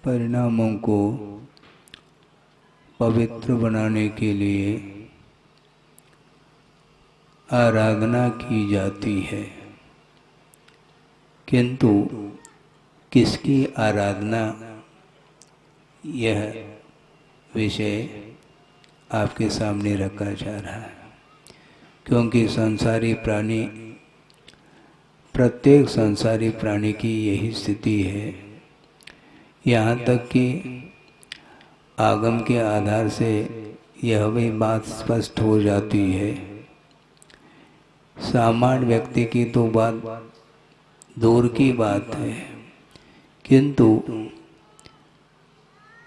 परिणामों को पवित्र बनाने के लिए आराधना की जाती है, किंतु किसकी आराधना, यह विषय आपके सामने रखा जा रहा है। क्योंकि संसारी प्राणी, प्रत्येक संसारी प्राणी की यही स्थिति है। यहाँ तक कि आगम के आधार से यह भी बात स्पष्ट हो जाती है। सामान्य व्यक्ति की तो बात दूर की बात है, किंतु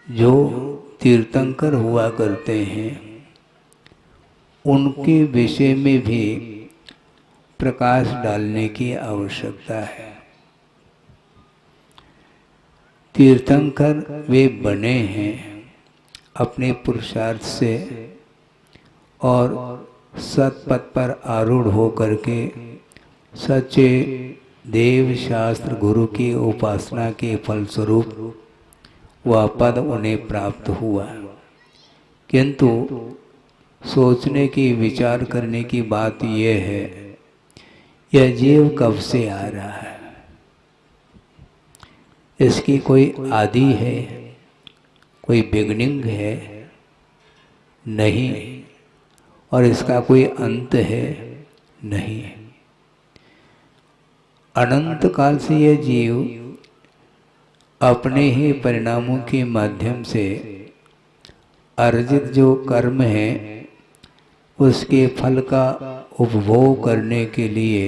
जो तीर्थंकर हुआ करते हैं उनके विषय में भी प्रकाश डालने की आवश्यकता है। तीर्थंकर वे बने हैं अपने पुरुषार्थ से और सतपथ पर आरूढ़ होकर के सच्चे देव शास्त्र गुरु की उपासना के फलस्वरूप वह पद उन्हें प्राप्त हुआ। किंतु सोचने की, विचार करने की बात यह है, यह जीव कब से आ रहा है? इसकी कोई आदि है, कोई बिगनिंग है? नहीं। और इसका कोई अंत है? नहीं। अनंत काल से यह जीव अपने ही परिणामों के माध्यम से अर्जित जो कर्म है उसके फल का उपभोग करने के लिए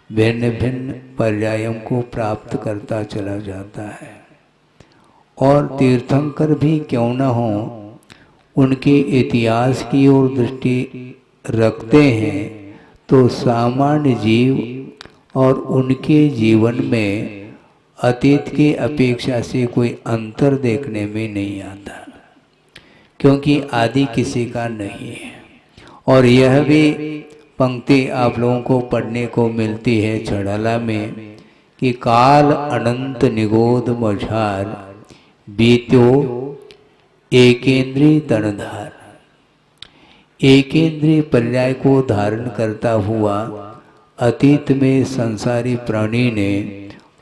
भिन्न भिन्न पर्यायों को प्राप्त करता चला जाता है। और तीर्थंकर भी क्यों न हो, उनके इतिहास की ओर दृष्टि रखते हैं तो सामान्य जीव और उनके जीवन में अतीत की अपेक्षा से कोई अंतर देखने में नहीं आता, क्योंकि आदि किसी का नहीं है। और यह भी पंक्ति आप लोगों को पढ़ने को मिलती है चढ़ाला में कि काल अनंत निगोद मझार बीत्यो एकेंद्रीय तनधार। एकेंद्रीय पर्याय को धारण करता हुआ अतीत में संसारी प्राणी ने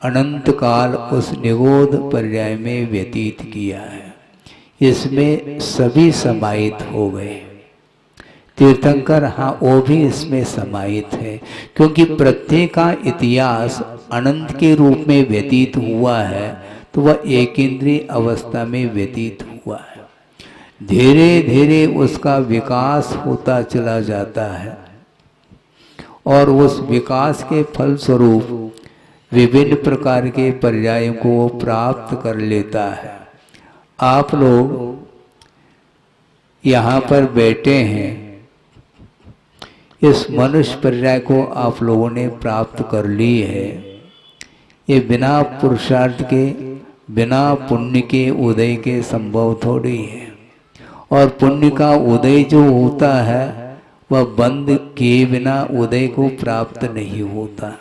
अनंत काल उस निगोद पर्याय में व्यतीत किया है। इसमें सभी समाहित हो गए। तीर्थंकर, हाँ, वो भी इसमें समाहित है, क्योंकि प्रत्येक का इतिहास अनंत के रूप में व्यतीत हुआ है तो वह एकेंद्रीय अवस्था में व्यतीत हुआ है। धीरे धीरे उसका विकास होता चला जाता है और उस विकास के फलस्वरूप विभिन्न प्रकार के पर्यायों को वो प्राप्त कर लेता है। आप लोग यहाँ पर बैठे हैं, इस मनुष्य पर्याय को आप लोगों ने प्राप्त कर ली है। ये बिना पुरुषार्थ के, बिना पुण्य के उदय के संभव थोड़ी है। और पुण्य का उदय जो होता है वह बंद किए बिना उदय को प्राप्त नहीं होता।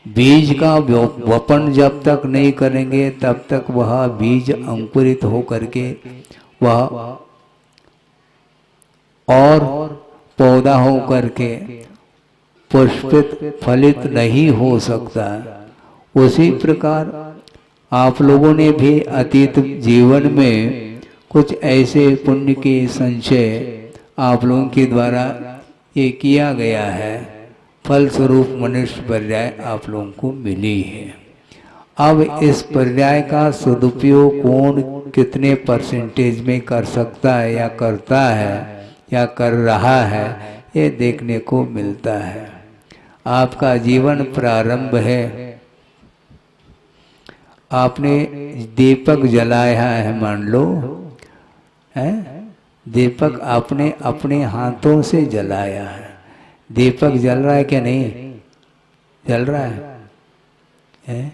बीज का वपन जब तक नहीं करेंगे तब तक वह बीज अंकुरित हो करके वह और पौधा हो करके पुष्पित फलित नहीं हो सकता। उसी प्रकार आप लोगों ने भी अतीत जीवन में कुछ ऐसे पुण्य के संचय आप लोगों के द्वारा ये किया गया है, फलस्वरूप मनुष्य पर्याय आप लोगों को मिली है। अब इस पर्याय का सदुपयोग कौन कितने परसेंटेज में कर सकता है या करता है या कर रहा है, ये देखने को मिलता है। आपका जीवन प्रारंभ है, आपने दीपक जलाया है, मान लो है, दीपक आपने अपने हाथों से जलाया है। दीपक जल रहा है क्या? नहीं जल रहा है?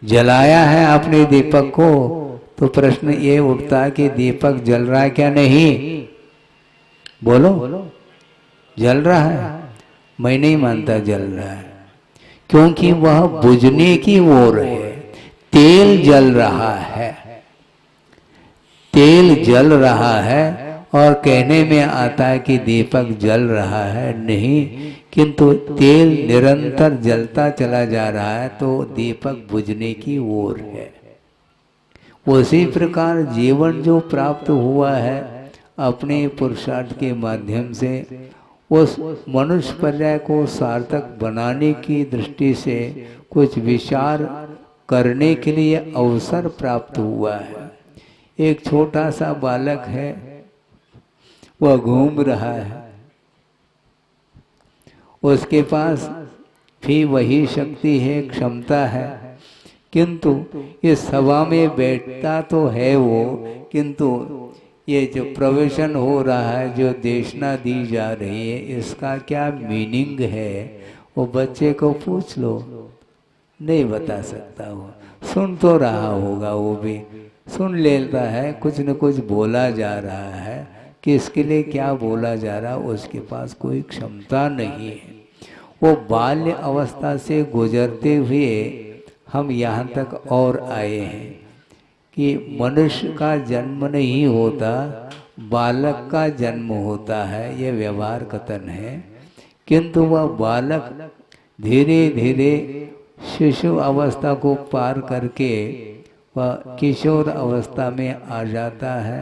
जलाया है आपने दीपक को, तो प्रश्न ये उठता है कि दीपक जल रहा है क्या? नहीं, बोलो, जल रहा है। मैं नहीं मानता जल रहा है, क्योंकि वह बुझने की ओर है। तेल जल रहा है, तेल जल रहा है और कहने में आता है कि दीपक जल रहा है, नहीं, किंतु तेल निरंतर जलता चला जा रहा है तो दीपक बुझने की ओर है। उसी प्रकार जीवन जो प्राप्त हुआ है अपने पुरुषार्थ के माध्यम से, उस मनुष्य पर्याय को सार्थक बनाने की दृष्टि से कुछ विचार करने के लिए अवसर प्राप्त हुआ है। एक छोटा सा बालक है, वह घूम रहा है, उसके पास भी वही शक्ति है, क्षमता है, किंतु इस सभा में बैठता तो है वो, किंतु ये जो प्रवचन हो रहा है, जो देशना दी जा रही है, इसका क्या मीनिंग है, वो बच्चे को पूछ लो, नहीं बता सकता। वो सुन तो रहा होगा, वो भी सुन लेता है, कुछ न कुछ बोला जा रहा है, किसके लिए क्या बोला जा रहा है उसके पास कोई क्षमता नहीं है। वो बाल्य अवस्था से गुजरते हुए हम यहाँ तक और आए हैं कि मनुष्य का जन्म नहीं होता, बालक का जन्म होता है, यह व्यवहार कथन है। किंतु वह बालक धीरे धीरे शिशु अवस्था को पार करके वह किशोर अवस्था में आ जाता है,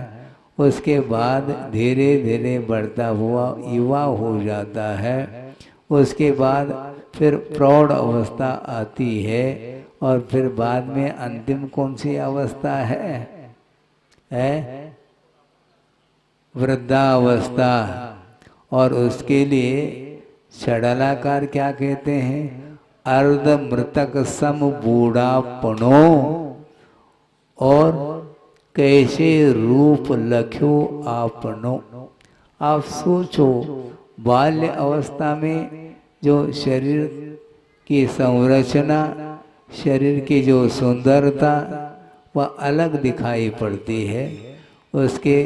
उसके बाद धीरे धीरे बढ़ता हुआ युवा हो जाता है, उसके बाद फिर प्रौढ़ अवस्था आती है और फिर बाद में अंतिम कौन सी अवस्था है? वृद्धावस्था। और उसके लिए षडालाकार क्या कहते हैं? अर्ध मृतक सम बूढ़ापनो और कैसे रूप लख्यो आपनो। आप सोचो, बाल्य अवस्था में जो शरीर की संरचना, शरीर की जो सुंदरता वह अलग दिखाई पड़ती है, उसके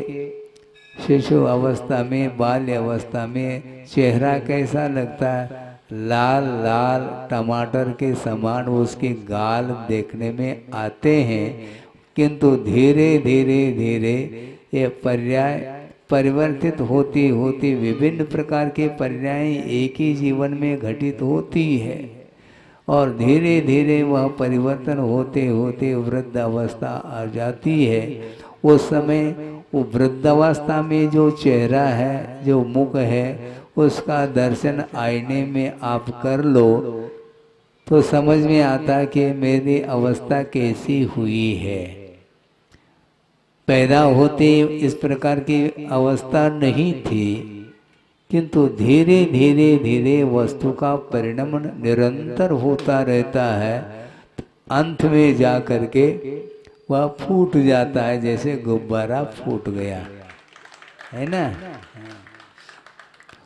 शिशु अवस्था में, बाल्य अवस्था में चेहरा कैसा लगता है? लाल लाल टमाटर के समान उसके गाल देखने में आते हैं, किंतु धीरे धीरे धीरे ये पर्याय परिवर्तित होती होती विभिन्न प्रकार के पर्याय एक ही जीवन में घटित होती है और धीरे धीरे वह परिवर्तन होते होते वृद्ध अवस्था आ जाती है। उस समय वो वृद्धावस्था में जो चेहरा है, जो मुख है, उसका दर्शन आईने में आप कर लो तो समझ में आता कि मेरी अवस्था कैसी हुई है। पैदा होते इस प्रकार की अवस्था नहीं थी, किंतु धीरे धीरे धीरे वस्तु का परिणमन निरंतर होता रहता है। अंत में जा करके वह फूट जाता है, जैसे गुब्बारा फूट गया है ना।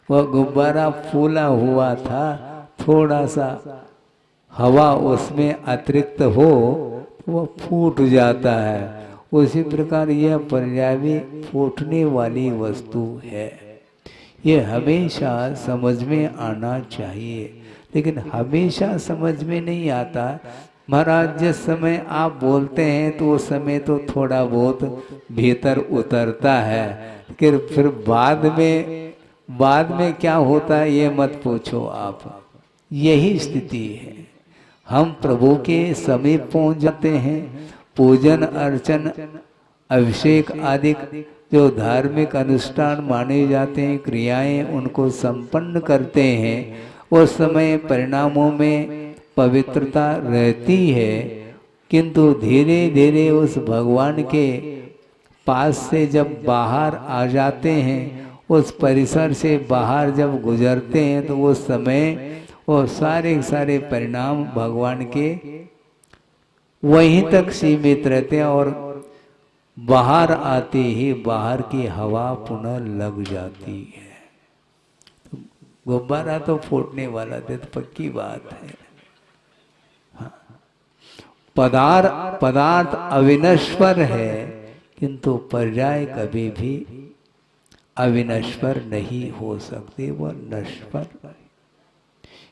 वह गुब्बारा फूला हुआ था, थोड़ा सा हवा उसमें अतिरिक्त हो वह फूट जाता है। उसी प्रकार यह पर्यायी फूटने वाली वस्तु है। ये हमेशा समझ में आना चाहिए, लेकिन हमेशा समझ में नहीं आता। महाराज, जिस समय आप बोलते हैं तो उस समय तो थोड़ा बहुत भीतर उतरता है, लेकिन फिर बाद में क्या होता है ये मत पूछो आप। यही स्थिति है। हम प्रभु के समीप पहुंच जाते हैं, पूजन अर्चन अभिषेक आदि जो धार्मिक अनुष्ठान माने जाते हैं, क्रियाएं उनको संपन्न करते हैं। उस समय परिणामों में पवित्रता रहती है, किंतु धीरे धीरे उस भगवान के पास से जब बाहर आ जाते हैं, उस परिसर से बाहर जब गुजरते हैं, तो उस समय वो सारे परिणाम भगवान के वहीं तक सीमित रहते हैं और बाहर आते ही बाहर की हवा पुनः लग जाती है। तो गुब्बारा तो फूटने वाला थे, तो पक्की बात है। हाँ। पदार्थ अविनश्वर है, किंतु पर्याय कभी भी अविनश्वर नहीं हो सकते, वह नश्वर।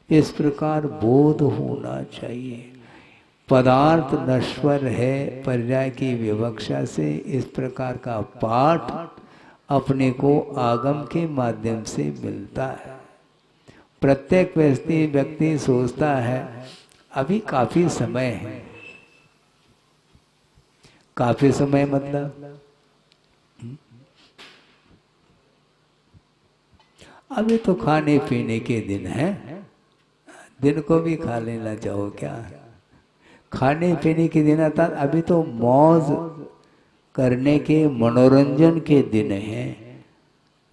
इस प्रकार बोध होना चाहिए। पदार्थ नश्वर है पर्याय की विवक्षा से इस प्रकार का पाठ अपने को आगम के माध्यम से मिलता है। प्रत्येक व्यक्ति सोचता है अभी काफी समय है। काफी समय मतलब अभी तो खाने पीने के दिन है, दिन को भी खा लेना चाहो क्या? खाने पीने के दिन अर्थात अभी तो मौज करने के मनोरंजन के दिन हैं।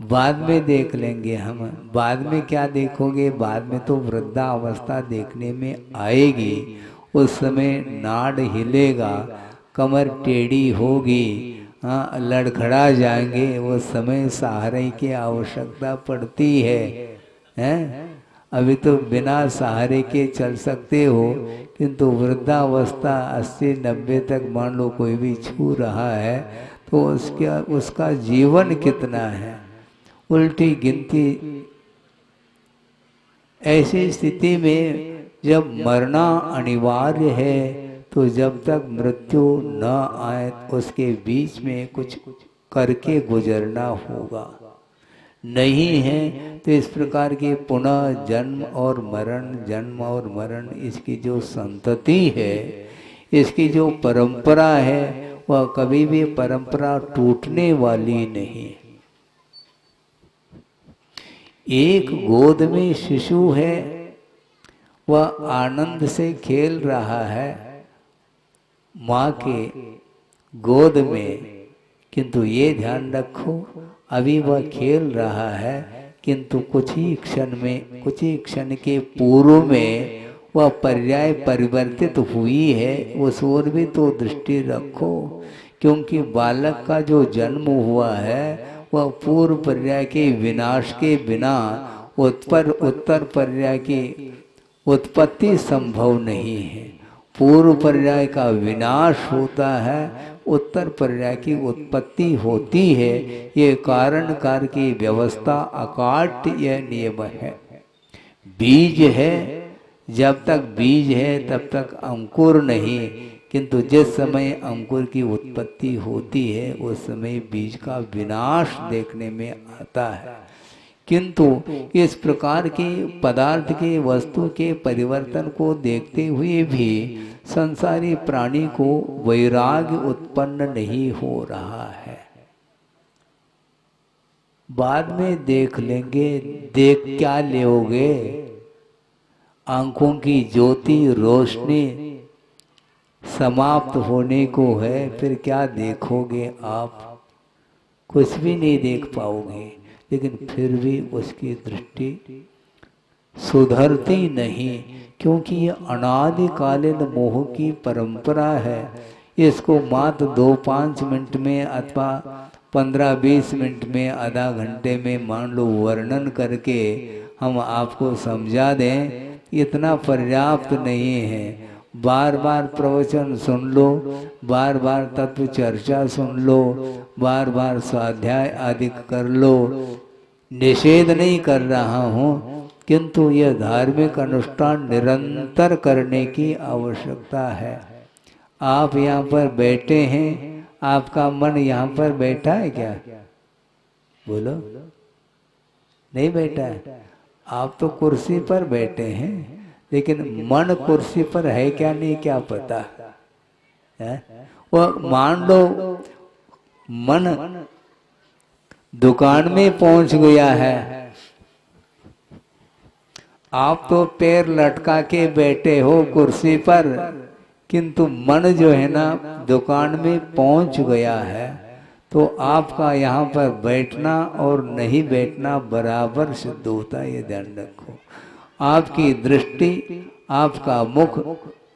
बाद में देख लेंगे हम। बाद में क्या देखोगे? बाद में तो वृद्धावस्था देखने में आएगी। उस समय नाड़ हिलेगा, कमर टेढ़ी होगी, हाँ लड़खड़ा जाएंगे। उस समय सहारे की आवश्यकता पड़ती है, हैं? अभी तो बिना सहारे के चल सकते हो, किंतु वृद्धावस्था 80-90 तक मान लो कोई भी छू रहा है तो उसका जीवन कितना है? उल्टी गिनती। ऐसी स्थिति में जब मरना अनिवार्य है तो जब तक मृत्यु न आए उसके बीच में कुछ करके गुजरना होगा। नहीं है तो इस प्रकार के पुनः जन्म और मरण इसकी जो संतति है, इसकी जो परंपरा है, वह कभी भी परंपरा टूटने वाली नहीं। एक गोद में शिशु है, वह आनंद से खेल रहा है माँ के गोद में, किंतु ये ध्यान रखो अभी वह खेल रहा है, किंतु कुछ ही क्षण के पूर्व में वह पर्याय परिवर्तित हुई है। उस ओर भी तो दृष्टि रखो, क्योंकि बालक का जो जन्म हुआ है वह पूर्व पर्याय के विनाश के बिना उत्तर पर्याय की उत्पत्ति संभव नहीं है। पूर्व पर्याय का विनाश होता है, उत्तर पर्याय की उत्पत्ति होती है। ये कारण कार्य की व्यवस्था अकाट्य यह नियम है। बीज है, जब तक बीज है तब तक अंकुर नहीं, किंतु जिस समय अंकुर की उत्पत्ति होती है उस समय बीज का विनाश देखने में आता है। किंतु इस प्रकार के पदार्थ के वस्तु के परिवर्तन को देखते हुए भी संसारी प्राणी को वैराग्य उत्पन्न नहीं हो रहा है। बाद में देख लेंगे। देख क्या लोगे? आंखों की ज्योति रोशनी समाप्त होने को है, फिर क्या देखोगे आप? कुछ भी नहीं देख पाओगे। लेकिन फिर भी उसकी दृष्टि सुधरती नहीं, क्योंकि ये अनादिकालीन मोह की परंपरा है। इसको मात्र 2-5 मिनट में अथवा 15-20 मिनट में, आधा घंटे में मान लो वर्णन करके हम आपको समझा दें, इतना पर्याप्त नहीं है। बार बार प्रवचन सुन लो, बार बार तत्व चर्चा सुन लो, बार बार स्वाध्याय आदि कर लो। निषेध नहीं कर रहा हूँ, किंतु यह धार्मिक अनुष्ठान निरंतर करने की आवश्यकता है। आप यहाँ पर बैठे हैं, आपका मन यहाँ पर बैठा है क्या? बोलो, नहीं बैठा है। आप तो कुर्सी पर बैठे हैं, लेकिन मन कुर्सी पर है क्या नहीं क्या पता है? वो मान लो मन दुकान में पहुंच गया है, आप तो पैर लटका के बैठे हो कुर्सी पर, किंतु मन जो है ना दुकान में पहुंच गया है। तो आपका यहाँ पर बैठना और नहीं बैठना बराबर सिद्ध होता है, ये ध्यान रखो। आपकी दृष्टि, आपका मुख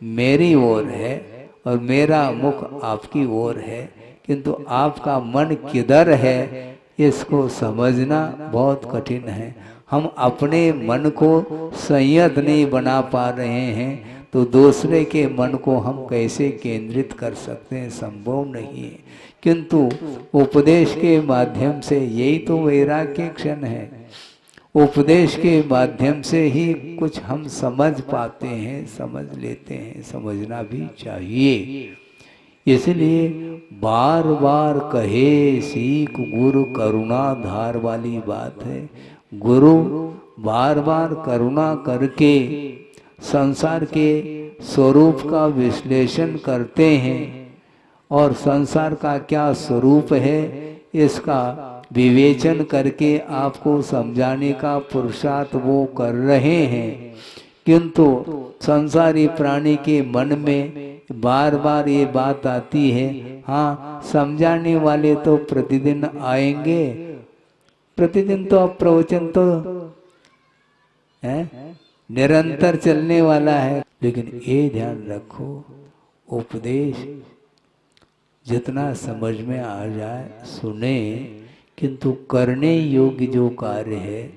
मेरी ओर है और मेरा मुख आपकी ओर है, किंतु आपका मन किधर है इसको समझना बहुत कठिन है। हम अपने मन को संयत नहीं बना पा रहे हैं, तो दूसरे के मन को हम कैसे केंद्रित कर सकते हैं? संभव नहीं है। किंतु उपदेश के माध्यम से यही तो वैराग्य क्षण है। उपदेश के माध्यम से ही कुछ हम समझ पाते हैं, समझ लेते हैं, समझना भी चाहिए। इसलिए बार बार कहे सीख गुरु करुणा धार वाली बात है। गुरु बार बार करुणा करके संसार के स्वरूप का विश्लेषण करते हैं और संसार का क्या स्वरूप है इसका विवेचन करके आपको समझाने का पुरुषार्थ वो कर रहे हैं। किंतु संसारी प्राणी के मन में बार बार ये बात आती है, हाँ समझाने वाले तो प्रतिदिन आएंगे, प्रतिदिन तो अब प्रवचन तो है निरंतर चलने वाला है। लेकिन ये ध्यान रखो, उपदेश जितना समझ में आ जाए सुने, किंतु करने योग्य जो कार्य है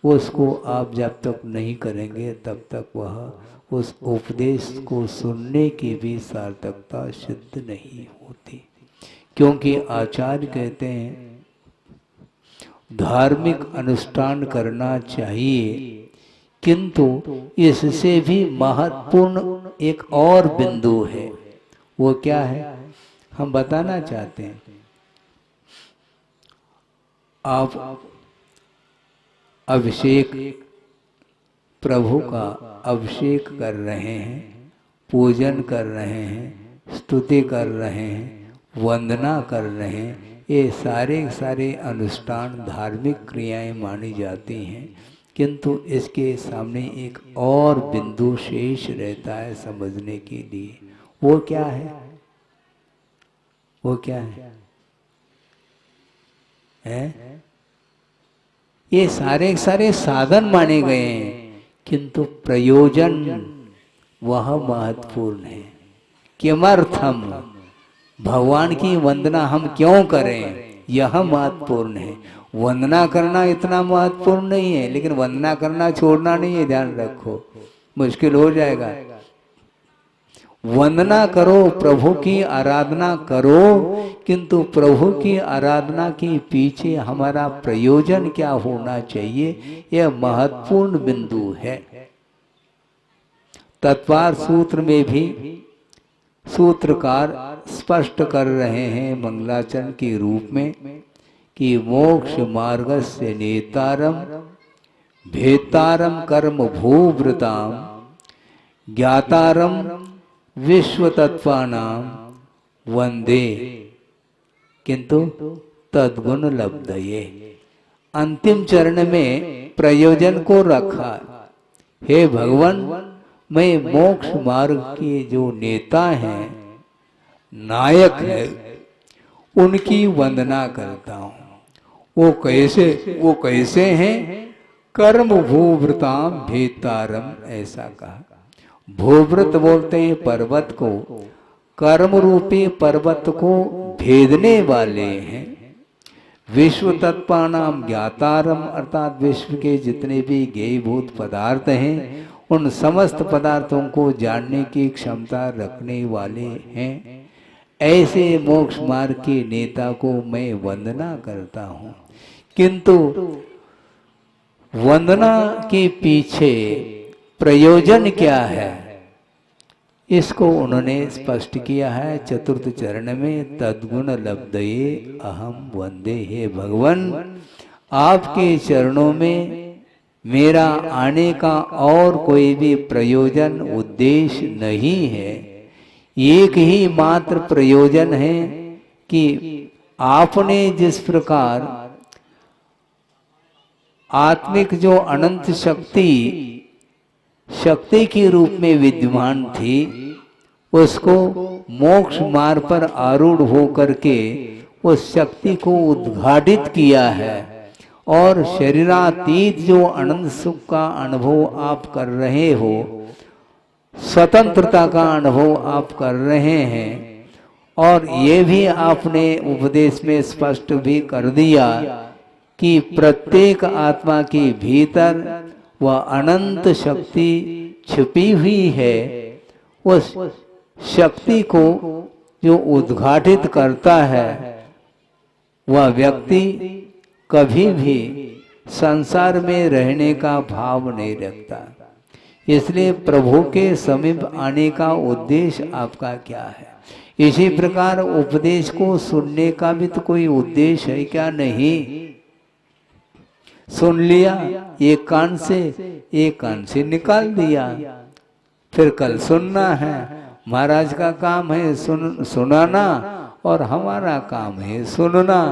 उसको आप जब तक नहीं करेंगे तब तक वह उस उपदेश को सुनने की भी सार्थकता सिद्ध नहीं होती। क्योंकि आचार्य कहते हैं धार्मिक अनुष्ठान करना चाहिए, किंतु इससे भी महत्वपूर्ण एक और बिंदु है। वो क्या है हम बताना चाहते हैं। आप अभिषेक, प्रभु का अभिषेक कर रहे हैं, पूजन कर रहे हैं, स्तुति कर रहे हैं, वंदना कर रहे हैं, ये सारे अनुष्ठान धार्मिक क्रियाएं मानी जाती हैं। किंतु इसके सामने एक और बिंदु शेष रहता है समझने के लिए। वो क्या है? वो क्या है? ये सारे साधन माने गए हैं, किंतु प्रयोजन वह महत्वपूर्ण है। किमर्थम, भगवान की वंदना हम क्यों करें, यह महत्वपूर्ण है। वंदना करना इतना महत्वपूर्ण नहीं है, लेकिन वंदना करना छोड़ना नहीं है, ध्यान रखो, मुश्किल हो जाएगा। वंदना करो, प्रभु की आराधना करो, किंतु प्रभु की आराधना के पीछे हमारा प्रयोजन क्या होना चाहिए, यह महत्वपूर्ण बिंदु है। तत्वार सूत्र में भी सूत्रकार स्पष्ट कर रहे हैं मंगलाचरण के रूप में कि मोक्ष मार्गस्य नेतारम भेतारम कर्म भूवृताम ज्ञातारम विश्व तत्वानाम वंदे किंतु तद्गुण लब्धये। अंतिम चरण में प्रयोजन को रखा, हे भगवान मैं मोक्ष मार्ग के जो नेता हैं, नायक है, उनकी वंदना करता हूँ। वो कैसे हैं? कर्म भूवृताम भेतारम, ऐसा कहा। भूवृत बोलते हैं पर्वत को, कर्म रूपी पर्वत को भेदने वाले हैं। विश्व तत्पानाम ज्ञातारम, अर्थात विश्व के जितने भी ज्ञेयभूत पदार्थ हैं उन समस्त पदार्थों को जानने की क्षमता रखने वाले हैं। ऐसे मोक्ष मार्ग के नेता को मैं वंदना करता हूँ। किंतु वंदना के पीछे प्रयोजन क्या है, इसको उन्होंने स्पष्ट किया है चतुर्थ चरण में। तद्गुण लब्धये अहम वंदे, हे भगवान आपके चरणों में मेरा आने का और कोई भी प्रयोजन उद्देश्य नहीं है। एक ही मात्र प्रयोजन है कि आपने जिस प्रकार आत्मिक जो अनंत शक्ति के रूप में विद्यमान थी, उसको मोक्ष मार्ग पर आरूढ़ होकर के उस शक्ति को उद्घाटित किया है और शरीरातीत जो अनंत सुख का अनुभव आप कर रहे हो, स्वतंत्रता का अनुभव आप कर रहे हैं। और ये भी आपने उपदेश में स्पष्ट भी कर दिया कि प्रत्येक आत्मा के भीतर वह अनंत शक्ति छिपी हुई है। उस शक्ति को जो उद्घाटित करता है वह व्यक्ति कभी भी संसार में रहने का भाव नहीं रखता। इसलिए प्रभु के समीप आने का उद्देश्य आपका क्या है? इसी प्रकार उपदेश को सुनने का भी तो कोई उद्देश्य है क्या? नहीं। सुन लिया एक कान से निकाल दिया, फिर कल सुनना है। महाराज का काम है सुनाना और हमारा काम है सुनना।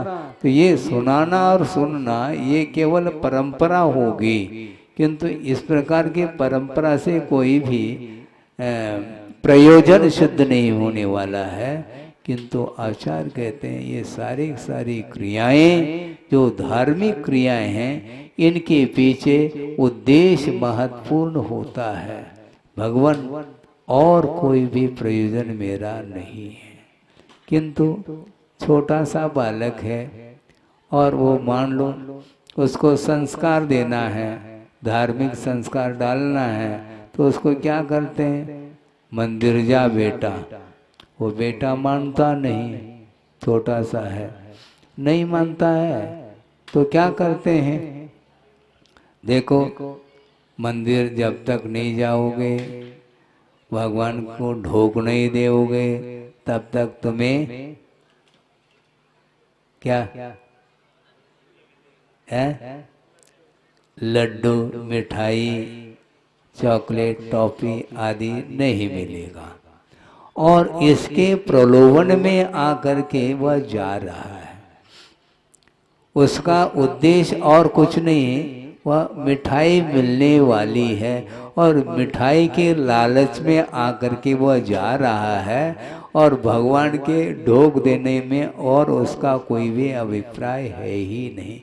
तो ये सुनाना और सुनना ये केवल परंपरा होगी, किंतु इस प्रकार की परंपरा से कोई भी प्रयोजन सिद्ध नहीं होने वाला है। किंतु आचार्य कहते हैं ये सारी क्रियाएं जो धार्मिक क्रियाएं हैं, इनके पीछे उद्देश्य महत्वपूर्ण होता है। भगवान और कोई भी प्रयोजन मेरा नहीं है। किंतु छोटा सा बालक है और वो मान लो उसको संस्कार देना है, धार्मिक संस्कार डालना है, तो उसको क्या करते हैं? मंदिर जा बेटा। वो बेटा मानता नहीं, छोटा सा है, नहीं मानता है, तो क्या करते हैं? देखो मंदिर जब तक नहीं जाओगे, भगवान को ढोक नहीं दोगे, तब तक तुम्हें क्या है? लड्डू, मिठाई, चॉकलेट, टॉफी आदि नहीं मिलेगा। और इसके प्रलोभन में आकर के वह जा रहा है। उसका उद्देश्य और कुछ नहीं, वह मिठाई मिलने वाली है और मिठाई के लालच में आकर के वह जा रहा है और भगवान के ढोक देने में और उसका कोई भी अभिप्राय है ही नहीं।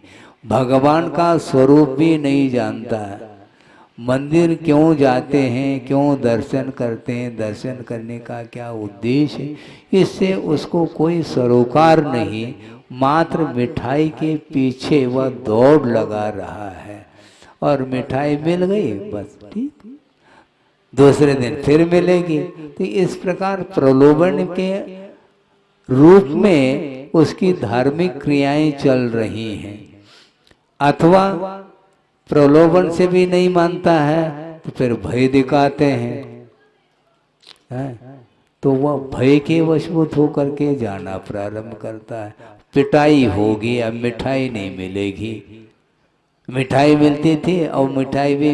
भगवान का स्वरूप भी नहीं जानता है। मंदिर क्यों जाते हैं, क्यों दर्शन करते हैं, दर्शन करने का क्या उद्देश्य है? इससे उसको कोई सरोकार नहीं, मात्र मिठाई के पीछे वह दौड़ लगा रहा है। और मिठाई मिल गई बस ठीक, दूसरे दिन फिर मिलेगी। तो इस प्रकार प्रलोभन के रूप में उसकी धार्मिक क्रियाएं चल रही हैं। अथवा प्रलोभन से भी नहीं मानता है तो फिर भय दिखाते हैं, तो वह भय के वशभूत होकर के जाना प्रारंभ करता है। पिटाई होगी, अब मिठाई नहीं मिलेगी। मिठाई मिलती थी और मिठाई भी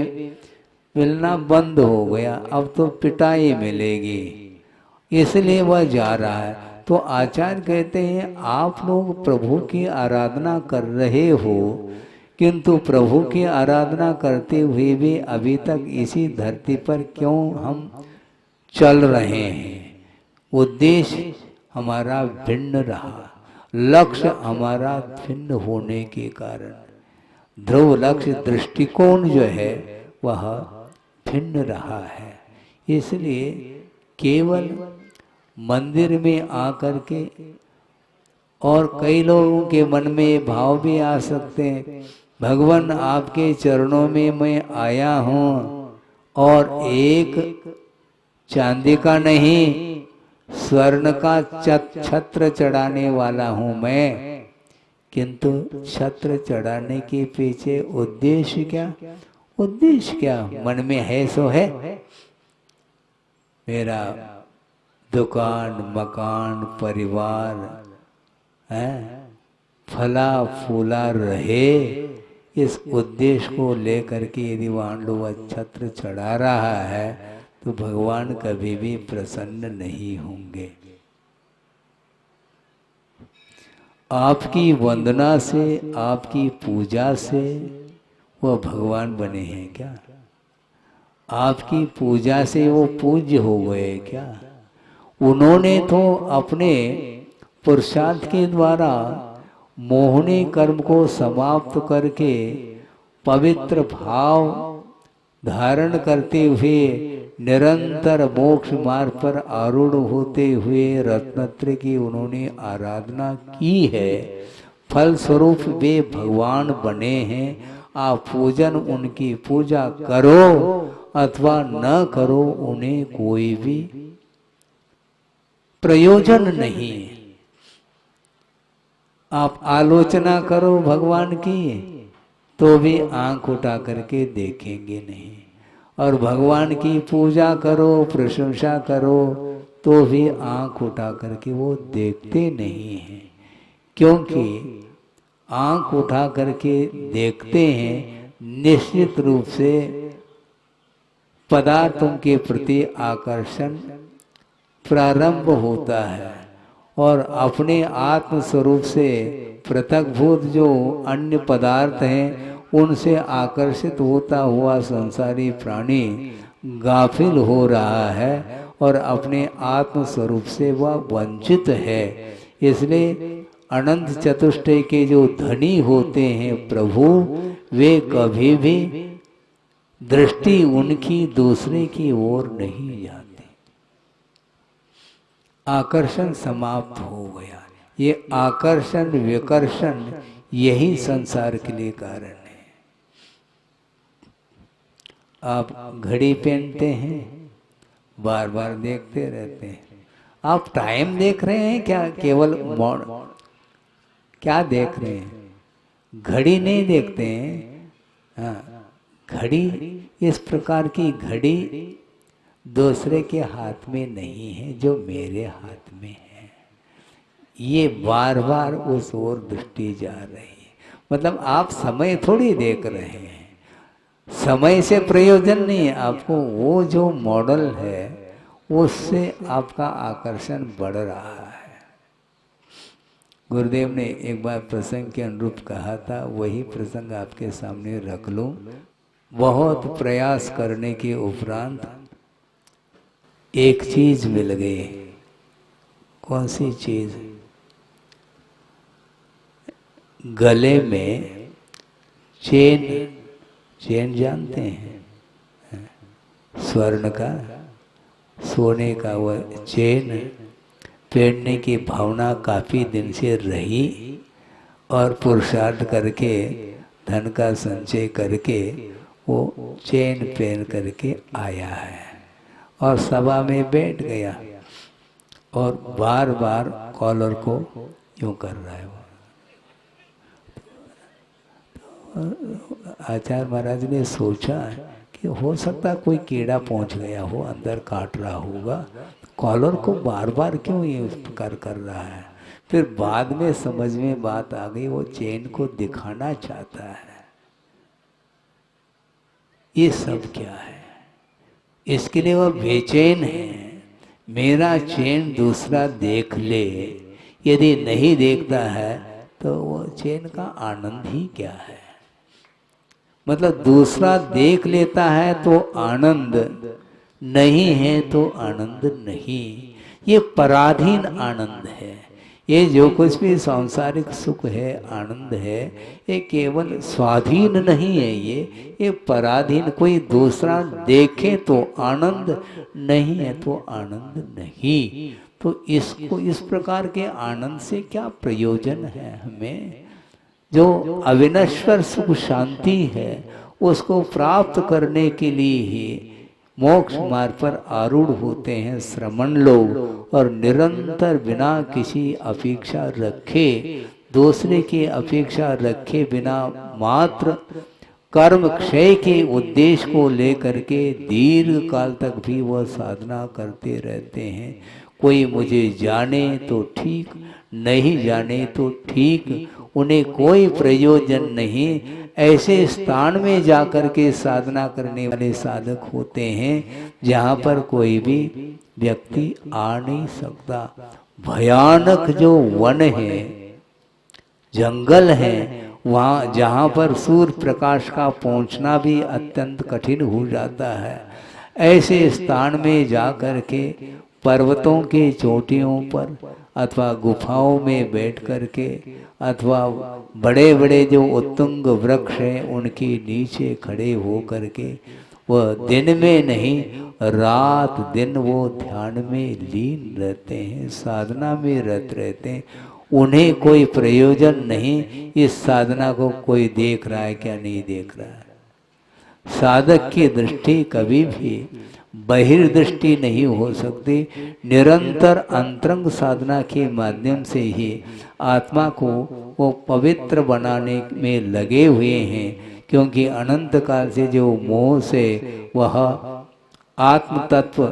मिलना बंद हो गया, अब तो पिटाई मिलेगी, इसलिए वह जा रहा है। तो आचार्य कहते हैं आप लोग प्रभु की आराधना कर रहे हो, किंतु प्रभु की आराधना करते हुए भी अभी तक इसी धरती पर क्यों हम चल रहे हैं? उद्देश्य हमारा भिन्न रहा, लक्ष्य हमारा भिन्न होने के कारण ध्रुव लक्ष्य दृष्टिकोण जो है वह भिन्न रहा है। इसलिए केवल मंदिर में आकर के, और कई लोगों के मन में ये भाव भी आ सकते हैं, भगवान आपके चरणों में मैं आया हूँ और एक चांदी का नहीं स्वर्ण का छत्र चढ़ाने वाला हूँ मैं। किंतु छत्र चढ़ाने के पीछे उद्देश्य क्या? उद्देश्य क्या मन में है सो है, मेरा दुकान, मकान, परिवार है, फला फूला रहे। इस उद्देश्य को लेकर के यदि मान लो वह छत्र चढ़ा रहा है तो भगवान कभी भी प्रसन्न नहीं होंगे। आपकी वंदना से, आपकी पूजा से वह भगवान बने हैं क्या? आपकी पूजा से वो पूज्य हो गए क्या? उन्होंने तो अपने पुरुषार्थ के द्वारा मोहनी कर्म को समाप्त करके पवित्र भाव धारण करते हुए निरंतर मोक्ष मार्ग पर आरूढ़ होते हुए रत्नत्र की उन्होंने आराधना की है। फलस्वरूप वे भगवान बने हैं। आप पूजन उनकी पूजा करो अथवा न करो, उन्हें कोई भी प्रयोजन नहीं। आप आलोचना करो भगवान की तो भी आंख उठा करके देखेंगे नहीं। और भगवान की पूजा करो, प्रशंसा करो, तो भी आंख उठा करके वो देखते नहीं हैं। क्योंकि आंख उठा करके देखते हैं, निश्चित रूप से पदार्थों के प्रति आकर्षण प्रारंभ होता है और अपने आत्म स्वरूप से पृथकभूत जो अन्य पदार्थ हैं उनसे आकर्षित होता हुआ संसारी प्राणी गाफिल हो रहा है और अपने आत्म स्वरूप से वह वंचित है। इसलिए अनंत चतुष्टय के जो धनी होते हैं प्रभु, वे कभी भी दृष्टि उनकी दूसरे की ओर नहीं जाती। आकर्षण समाप्त हो गया। ये आकर्षण विकर्षण यही संसार के लिए कारण है। आप घड़ी पहनते हैं, बार बार देखते रहते हैं। आप टाइम देख रहे हैं क्या? केवल क्या देख रहे हैं? घड़ी नहीं देखते हैं। हाँ, घड़ी इस प्रकार की घड़ी दूसरे के हाथ में नहीं है जो मेरे हाथ में है। ये बार बार उस ओर दृष्टि जा रही है। मतलब आप समय थोड़ी देख रहे हैं, समय से प्रयोजन नहीं है आपको। वो जो मॉडल है उससे आपका आकर्षण बढ़ रहा है। गुरुदेव ने एक बार प्रसंग के अनुरूप कहा था, वही प्रसंग आपके सामने रख लूं। बहुत प्रयास करने के उपरांत एक चीज मिल गई। कौन सी चीज? गले में चेन। चेन जानते हैं? स्वर्ण का, सोने का वह चेन पहनने की भावना काफी दिन से रही और पुरुषार्थ करके धन का संचय करके वो चेन पहन करके आया है और सभा में बैठ गया और बार बार कॉलर को यूं कर रहा है। आचार्य महाराज ने सोचा कि हो सकता कोई कीड़ा पहुंच गया हो, अंदर काट रहा होगा, कॉलर को बार बार क्यों ये उस प्रकार कर रहा है। फिर बाद में समझ में बात आ गई, वो चेन को दिखाना चाहता है। ये सब क्या है? इसके लिए वह बेचैन है। मेरा चेन दूसरा देख ले। यदि नहीं देखता है तो वो चेन का आनंद ही क्या है? मतलब दूसरा देख लेता है तो आनंद, नहीं है तो आनंद नहीं। ये पराधीन आनंद है। ये जो कुछ भी सांसारिक सुख है, आनंद है, ये केवल स्वाधीन नहीं है। ये पराधीन। कोई दूसरा देखे तो आनंद, नहीं है तो आनंद नहीं। तो इसको, इस प्रकार के आनंद से क्या प्रयोजन है हमें? जो अविनश्वर सुख शांति है उसको प्राप्त करने के लिए ही मोक्ष मार्ग पर आरूढ़ होते हैं श्रमण लोग, और निरंतर बिना किसी अपेक्षा रखे, दूसरे की अपेक्षा रखे बिना मात्र कर्म क्षय के उद्देश्य को लेकर के दीर्घ काल तक भी वह साधना करते रहते हैं। कोई मुझे जाने तो ठीक, नहीं जाने तो ठीक, उन्हें कोई प्रयोजन नहीं। ऐसे स्थान में जाकर के साधना करने वाले साधक होते हैं जहाँ पर कोई भी व्यक्ति आ नहीं सकता। भयानक जो वन है, जंगल है, वहाँ जहाँ पर सूर्य प्रकाश का पहुँचना भी अत्यंत कठिन हो जाता है, ऐसे स्थान में जाकर के पर्वतों के चोटियों पर अथवा गुफाओं में बैठ करके अथवा बड़े बड़े जो उत्तुंग वृक्ष हैं उनके नीचे खड़े हो करके वह दिन में नहीं रात दिन वो ध्यान में लीन रहते हैं, साधना में रत रहते हैं। उन्हें कोई प्रयोजन नहीं इस साधना को कोई देख रहा है क्या नहीं देख रहा है। साधक की दृष्टि कभी भी बहिर्दृष्टि नहीं हो सकती। निरंतर अंतरंग साधना के माध्यम से ही आत्मा को वो पवित्र बनाने में लगे हुए हैं, क्योंकि अनंत काल से जो मोह से वह आत्म तत्व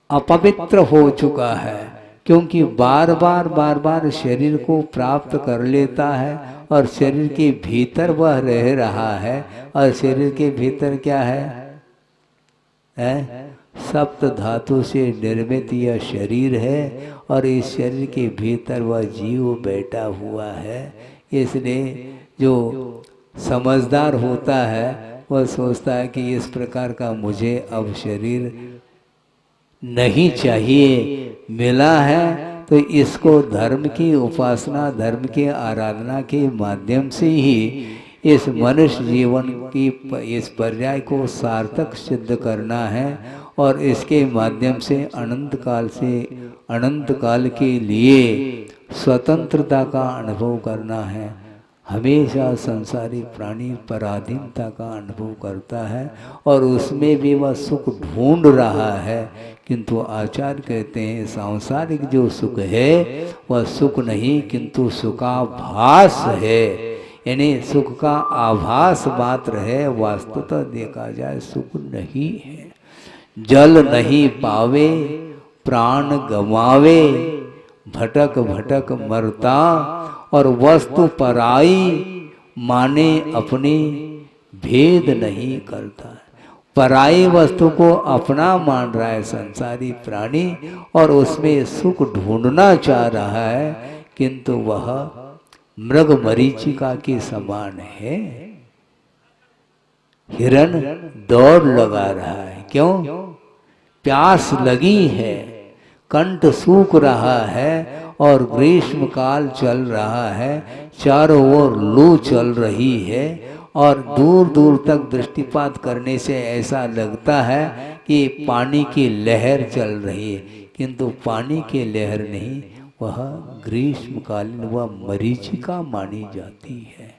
अपवित्र हो चुका है, क्योंकि बार बार शरीर को प्राप्त कर लेता है और शरीर के भीतर वह रह रहा है। और शरीर के भीतर क्या है? सप्त धातु से निर्मित यह शरीर है और इस शरीर के भीतर वह जीव बैठा हुआ है। इसलिए जो समझदार होता है वह सोचता है कि इस प्रकार का मुझे अब शरीर नहीं चाहिए, मिला है तो इसको धर्म की उपासना, धर्म की आराधना के माध्यम से ही इस मनुष्य जीवन की इस पर्याय को सार्थक सिद्ध करना है और इसके माध्यम से अनंत काल के लिए स्वतंत्रता का अनुभव करना है। हमेशा संसारी प्राणी पराधीनता का अनुभव करता है और उसमें भी वह सुख ढूंढ रहा है, किंतु आचार्य कहते हैं सांसारिक जो सुख है वह सुख नहीं किंतु सुखाभास है, यानी सुख का आभास मात्र है, वास्तवतः देखा जाए सुख नहीं है। जल नहीं पावे प्राण गवावे, भटक भटक मरता और वस्तु पराई माने अपनी भेद नहीं करता। पराई वस्तु को अपना मान रहा है संसारी प्राणी और उसमें सुख ढूंढना चाह रहा है, किंतु वह मृग मरीचिका के समान है। हिरण दौड़ लगा रहा है, क्यों? प्यास लगी है, कंठ सूख रहा है और ग्रीष्म काल चल रहा है, चारों ओर लू चल रही है और दूर दूर तक दृष्टिपात करने से ऐसा लगता है कि पानी की लहर चल रही है, किंतु पानी की लहर नहीं, वह ग्रीष्मकालीन वह मरीचिका मानी जाती है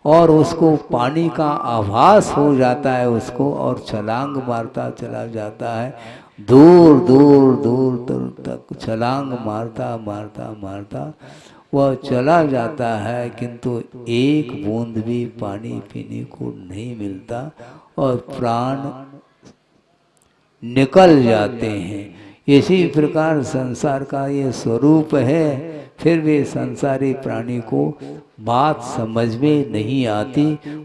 और उसको पानी का आभास हो जाता है उसको, और छलांग मारता चला जाता है, दूर दूर दूर दूर तक छलांग मारता मारता मारता वह चला जाता है, किंतु एक बूंद भी पानी पीने को नहीं मिलता और प्राण निकल जाते हैं। इसी प्रकार संसार का ये स्वरूप है, फिर भी संसारी प्राणी को बात समझ में नहीं आती।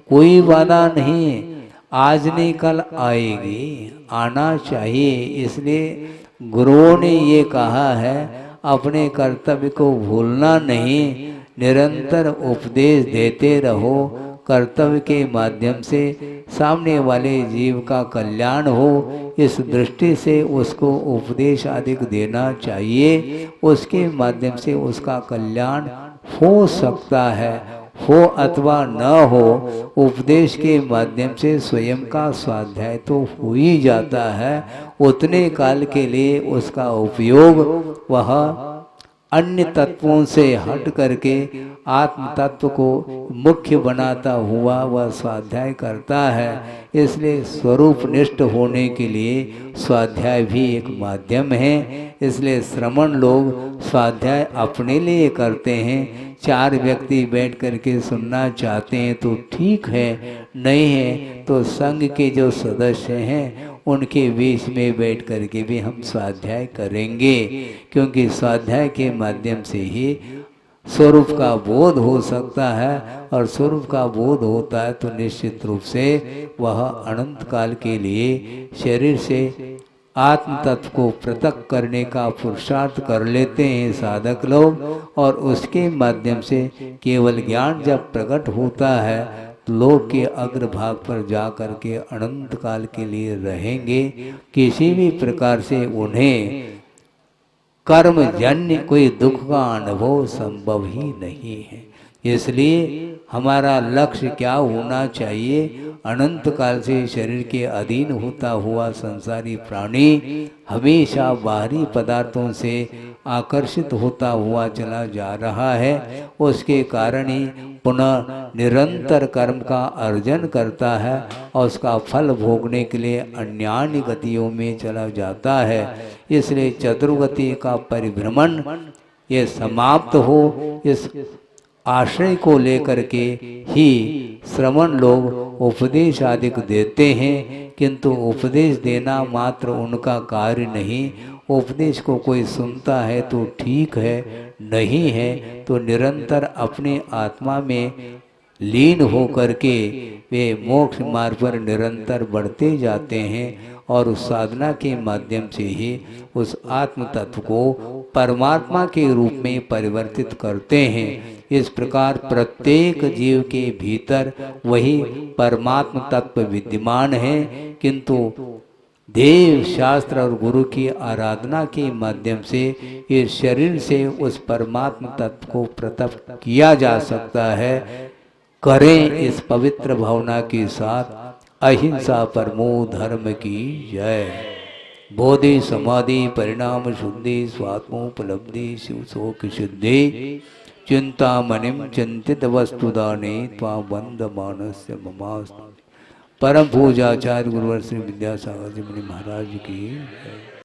कोई बाधा नहीं, आज नहीं कल आएगी, आना चाहिए। इसलिए गुरुओं ने ये कहा है अपने कर्तव्य को भूलना नहीं, निरंतर उपदेश देते रहो, कर्तव्य के माध्यम से सामने वाले जीव का कल्याण हो, इस दृष्टि से उसको उपदेश अधिक देना चाहिए, उसके माध्यम से उसका कल्याण हो सकता है, हो अथवा न हो। उपदेश के माध्यम से स्वयं का स्वाध्याय तो हो ही जाता है, उतने काल के लिए उसका उपयोग वह अन्य तत्वों से हट करके आत्म तत्व को मुख्य बनाता हुआ वह स्वाध्याय करता है। इसलिए स्वरूप निष्ठ होने के लिए स्वाध्याय भी एक माध्यम है। इसलिए श्रमण लोग स्वाध्याय अपने लिए करते हैं, 4 व्यक्ति बैठ करके सुनना चाहते हैं तो ठीक है, नहीं है तो संघ के जो सदस्य हैं उनके बीच में बैठ करके भी हम स्वाध्याय करेंगे, क्योंकि स्वाध्याय के माध्यम से ही स्वरूप का बोध हो सकता है और स्वरूप का बोध होता है तो निश्चित रूप से वह अनंत काल के लिए शरीर से आत्म तत्व को पृथक करने का पुरुषार्थ कर लेते हैं साधक लोग, और उसके माध्यम से केवल ज्ञान जब प्रकट होता है लोक के अग्रभाग पर जा कर के अनंत काल के लिए रहेंगे। किसी भी प्रकार से उन्हें कर्मजन्य कोई दुख का अनुभव संभव ही नहीं है। इसलिए हमारा लक्ष्य क्या होना चाहिए? अनंत काल से शरीर के अधीन होता हुआ संसारी प्राणी हमेशा बाहरी पदार्थों से आकर्षित होता हुआ चला जा रहा है। उसके कारण ही पुनः निरंतर कर्म का अर्जन करता है और उसका फल भोगने के लिए अन्यान्य गतियों में चला जाता है। इसलिए चतुर्गति का परिभ्रमण ये समाप्त हो, इस आश्रय को लेकर के ही श्रवण लोग उपदेश आदि देते हैं, किंतु उपदेश देना मात्र उनका कार्य नहीं। उपदेश को कोई सुनता है तो ठीक है, नहीं है तो निरंतर अपने आत्मा में लीन हो करके वे मोक्ष मार्ग पर निरंतर बढ़ते जाते हैं और उस साधना के माध्यम से ही उस आत्म तत्व को परमात्मा के रूप में परिवर्तित करते हैं। इस प्रकार प्रत्येक जीव के भीतर वही परमात्म तत्व विद्यमान है, किंतु देव शास्त्र और गुरु की आराधना के माध्यम से इस शरीर से उस परमात्म तत्व को प्रकट किया जा सकता है। करें इस पवित्र भावना के साथ। अहिंसा परमो धर्म की जय। बोधि समाधि परिणाम शुद्धि स्वात्मोपलब्धि शिव शोक सिद्धि चिंतामणिम चिंतित वस्तुदाने त्वा बंद मानस्य ममास्तु। परम पूजाचार्य गुरुवर श्री विद्यासागर जी मुनि महाराज की जय।